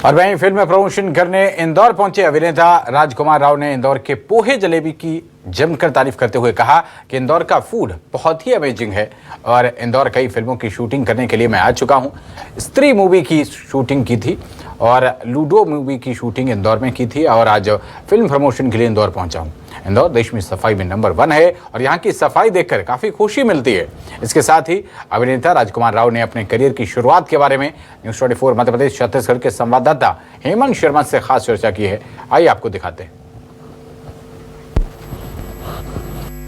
और वहीं फिल्म में प्रमोशन करने इंदौर पहुंचे अभिनेता राजकुमार राव ने इंदौर के पोहे जलेबी की जमकर तारीफ करते हुए कहा कि इंदौर का फूड बहुत ही अमेजिंग है और इंदौर कई फिल्मों की शूटिंग करने के लिए मैं आ चुका हूं। स्त्री मूवी की शूटिंग की थी और लूडो मूवी की शूटिंग इंदौर में की थी और आज फिल्म प्रमोशन के लिए इंदौर पहुंचा हूं। इंदौर देश में सफाई में नंबर 1 है और यहाँ की सफाई देखकर काफ़ी खुशी मिलती है। इसके साथ ही अभिनेता राजकुमार राव ने अपने करियर की शुरुआत के बारे में न्यूज़ 24 मध्य प्रदेश छत्तीसगढ़ के संवाददाता हेमंत शर्मा से खास चर्चा की है। आइए आपको दिखाते हैं।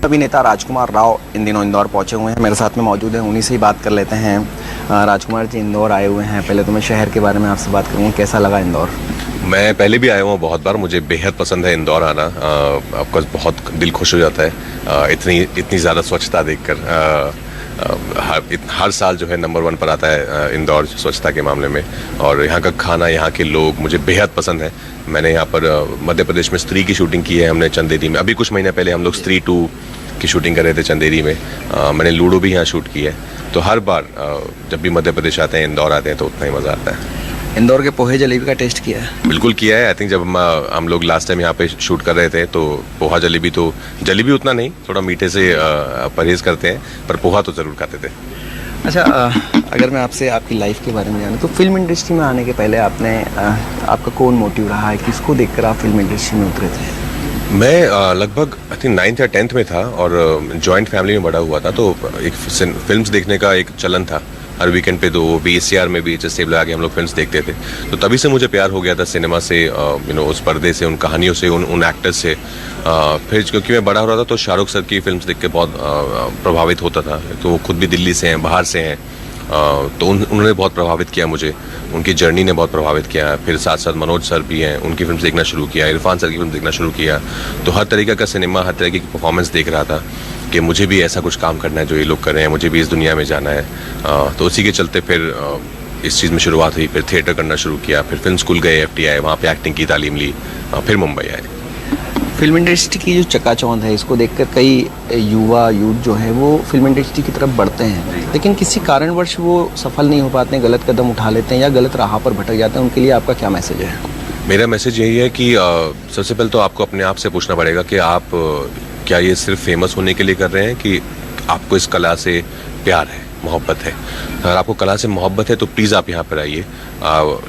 अभिनेता राजकुमार राव इन दिनों इंदौर पहुंचे हुए हैं, मेरे साथ में मौजूद हैं, उन्हीं से ही बात कर लेते हैं। राजकुमार जी इंदौर आए हुए हैं, पहले तो मैं शहर के बारे में आपसे बात करूँगा, कैसा लगा इंदौर? मैं पहले भी आया हूँ बहुत बार, मुझे बेहद पसंद है इंदौर आना। ऑफकोर्स बहुत दिल खुश हो जाता है इतनी ज़्यादा स्वच्छता देखकर। हर साल जो है नंबर 1 पर आता है इंदौर स्वच्छता के मामले में, और यहाँ का खाना, यहाँ के लोग मुझे बेहद पसंद है। मैंने यहाँ पर मध्य प्रदेश में स्त्री की शूटिंग की है हमने चंदेरी में। अभी कुछ महीने पहले हम लोग स्त्री 2 की शूटिंग कर रहे थे चंदेरी में। मैंने लूडो भी यहाँ शूट की है। तो हर बार जब भी मध्य प्रदेश आते हैं, इंदौर आते हैं, तो उतना ही मज़ा आता है। इंदौर के पोहे जलेबी का टेस्ट किया है? बिल्कुल किया है। आई थिंक जब हम लोग लास्ट टाइम यहाँ पे शूट कर रहे थे तो पोहा जलेबी, तो जलेबी उतना नहीं, थोड़ा मीठे से परहेज़ करते हैं, पर पोहा तो ज़रूर खाते थे। अच्छा, अगर मैं आपसे आपकी लाइफ के बारे में जानूँ तो फिल्म इंडस्ट्री में आने के पहले आपका कौन मोटिव रहा है, किसको देखकर आप फिल्म इंडस्ट्री में उतरे थे? मैं लगभग आई थिंक 9th या 10th में था और जॉइंट फैमिली में बड़ा हुआ था, तो एक फिल्म्स देखने का एक चलन था। हर वीकेंड पे तो VCR में VHS टेप लगा के हम लोग फिल्म्स देखते थे। तो तभी से मुझे प्यार हो गया था सिनेमा से, उस पर्दे से, उन कहानियों से, उन एक्टर्स से। फिर क्योंकि मैं बड़ा हो रहा था तो शाहरुख सर की फिल्म्स देख के बहुत प्रभावित होता था। तो वो खुद भी दिल्ली से हैं, बाहर से हैं, तो उन्होंने बहुत प्रभावित किया मुझे, उनकी जर्नी ने बहुत प्रभावित किया। फिर साथ साथ मनोज सर भी हैं, उनकी फिल्म देखना शुरू किया, इरफान सर की फिल्म देखना शुरू किया। तो हर तरीके का सिनेमा, हर तरीके की परफॉर्मेंस देख रहा था कि मुझे भी ऐसा कुछ काम करना है जो ये लोग कर रहे हैं, मुझे भी इस दुनिया में जाना है। तो उसी के चलते फिर इस चीज़ में शुरुआत हुई। फिर थिएटर करना शुरू किया, फिर फिल्म स्कूल गए, FTI, वहाँ पे एक्टिंग की तालीम ली, फिर मुंबई आए। फिल्म इंडस्ट्री की जो चकाचौंध है, इसको देखकर कई यूथ जो है वो फिल्म इंडस्ट्री की तरफ बढ़ते हैं, लेकिन किसी कारणवश वो सफल नहीं हो पाते हैं, गलत कदम उठा लेते हैं या गलत राह पर भटक जाते हैं। उनके लिए आपका क्या मैसेज है? मेरा मैसेज यही है कि सबसे पहले तो आपको अपने आप से पूछना पड़ेगा कि आप क्या ये सिर्फ फेमस होने के लिए कर रहे हैं, कि आपको इस कला से प्यार है, मोहब्बत है। अगर आपको कला से मोहब्बत है तो प्लीज़ आप यहाँ पर आइए,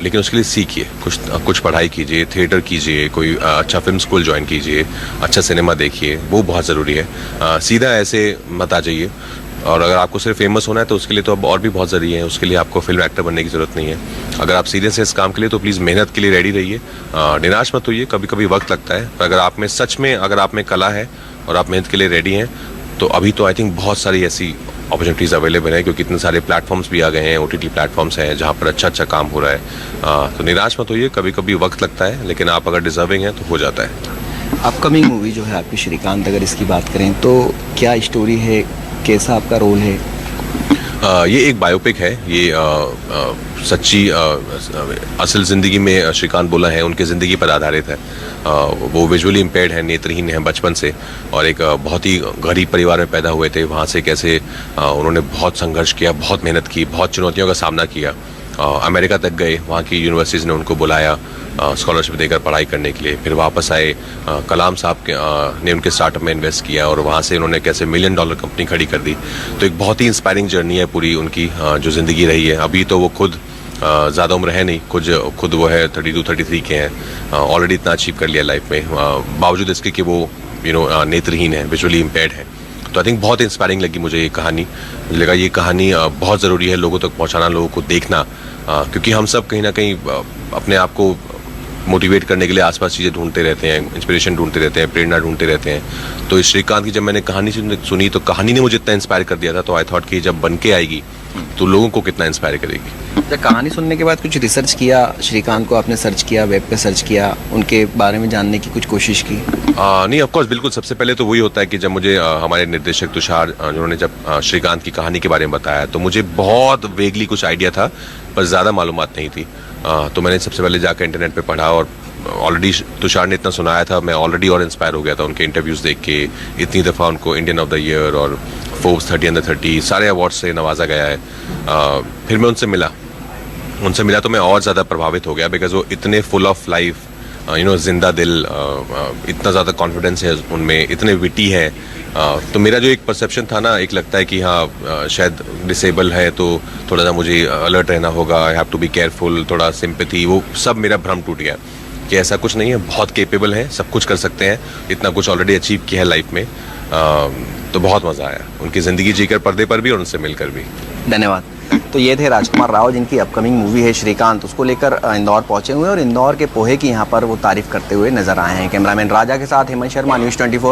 लेकिन उसके लिए सीखिए, कुछ पढ़ाई कीजिए, थिएटर कीजिए, कोई अच्छा फिल्म स्कूल ज्वाइन कीजिए, अच्छा सिनेमा देखिए, वो बहुत ज़रूरी है। सीधा ऐसे मत आ जाइए। और अगर आपको सिर्फ फेमस होना है तो उसके लिए तो अब और भी बहुत ज़रूरी है, उसके लिए आपको फिल्म एक्टर बनने की ज़रूरत नहीं है। अगर आप सीरियस है इस काम के लिए तो प्लीज़ मेहनत के लिए रेडी रहिए, निराश मत होइए। कभी कभी वक्त लगता है, पर अगर आप में सच में, अगर आप में कला है और आप मेहनत के लिए रेडी हैं, तो अभी तो आई थिंक बहुत सारी ऐसी अपॉर्चुनिटीज़ अवेलेबल हैं, क्योंकि इतने सारे प्लेटफॉर्म्स भी आ गए हैं, OTT प्लेटफॉर्म्स हैं जहाँ पर अच्छा काम हो रहा है। तो निराश मत होइए, कभी कभी वक्त लगता है, लेकिन आप अगर डिजर्विंग हैं तो हो जाता है। अपकमिंग मूवी जो है आपकी श्रीकांत, अगर इसकी बात करें तो क्या स्टोरी है, कैसा आपका रोल है? ये एक बायोपिक है। ये सच्ची असल ज़िंदगी में श्रीकांत बोला है, उनकी ज़िंदगी पर आधारित है। वो विजुअली इम्पेयर्ड है, नेत्रहीन है बचपन से, और एक बहुत ही गरीब परिवार में पैदा हुए थे। वहाँ से कैसे उन्होंने बहुत संघर्ष किया, बहुत मेहनत की, बहुत चुनौतियों का सामना किया। अमेरिका तक गए, वहाँ की यूनिवर्सिटीज़ ने उनको बुलाया स्कॉलरशिप देकर पढ़ाई करने के लिए। फिर वापस आए, कलाम साहब ने उनके स्टार्टअप में इन्वेस्ट किया और वहाँ से उन्होंने कैसे $1 मिलियन कंपनी खड़ी कर दी। तो एक बहुत ही इंस्पायरिंग जर्नी है पूरी उनकी, जो ज़िंदगी रही है। अभी तो वो खुद ज़्यादा उम्र है नहीं, खुद वो है 32-33 के हैं, ऑलरेडी इतना अचीव कर लिया लाइफ में, बावजूद इसके कि वो नेत्रहीन है, विजुअली इम्पेयर्ड है। तो आई थिंक बहुत इंस्पायरिंग लगी मुझे ये कहानी। मुझे लगा ये कहानी बहुत ज़रूरी है लोगों तक पहुंचाना, लोगों को देखना, क्योंकि हम सब कहीं ना कहीं अपने आप को मोटिवेट करने के लिए आसपास चीज़ें ढूंढते रहते हैं, इंस्पिरेशन ढूंढते रहते हैं, प्रेरणा ढूंढते रहते हैं। तो इस श्रीकांत की जब मैंने कहानी सुनी तो कहानी ने मुझे इतना इंस्पायर कर दिया था, तो आई थॉट कि जब बन के आएगी तो लोगों को कितना इंस्पायर करेगी। जब कहानी सुनने के बाद कुछ रिसर्च किया, श्रीकांत को आपने सर्च किया, वेब पे सर्च किया, उनके बारे में जानने की कुछ कोशिश की? नहीं, ऑफकोर्स बिल्कुल। सबसे पहले तो वही होता है कि जब मुझे हमारे निर्देशक तुषार, जिन्होंने जब श्रीकांत की कहानी के बारे में बताया, तो मुझे बहुत वेगली कुछ आइडिया था, पर ज़्यादा मालूमात नहीं थी। तो मैंने सबसे पहले जाकर इंटरनेट पे पढ़ा, और ऑलरेडी तुषार ने इतना सुनाया था, मैं ऑलरेडी और इंस्पायर हो गया था उनके इंटरव्यूज़ देख के। इतनी दफ़ा उनको इंडियन ऑफ द ईयर और फोर्ब्स 30 अंडर 30 सारे अवार्ड से नवाजा गया है। फिर मैं उनसे मिला, उनसे मिला तो मैं और ज़्यादा प्रभावित हो गया, बिकॉज वो इतने फुल ऑफ लाइफ, जिंदा दिल, इतना ज़्यादा कॉन्फिडेंस है उनमें, इतने विटी है। तो मेरा जो एक परसेप्शन था ना, एक लगता है कि हाँ शायद डिसेबल है तो थोड़ा सा मुझे अलर्ट रहना होगा, I have to be careful, थोड़ा सिंपैथी, वो सब मेरा भ्रम टूट गया कि ऐसा कुछ नहीं है, बहुत केपेबल है, सब कुछ कर सकते हैं, इतना कुछ ऑलरेडी अचीव किया है लाइफ में। तो बहुत मज़ा आया उनकी ज़िंदगी जीकर पर्दे पर भी और उनसे मिलकर भी। धन्यवाद। तो ये थे राजकुमार राव, जिनकी अपकमिंग मूवी है श्रीकांत, उसको लेकर इंदौर पहुंचे हुए हैं और इंदौर के पोहे की यहाँ पर वो तारीफ करते हुए नजर आए हैं। कैमरामैन राजा के साथ हेमंत शर्मा, न्यूज़ 24।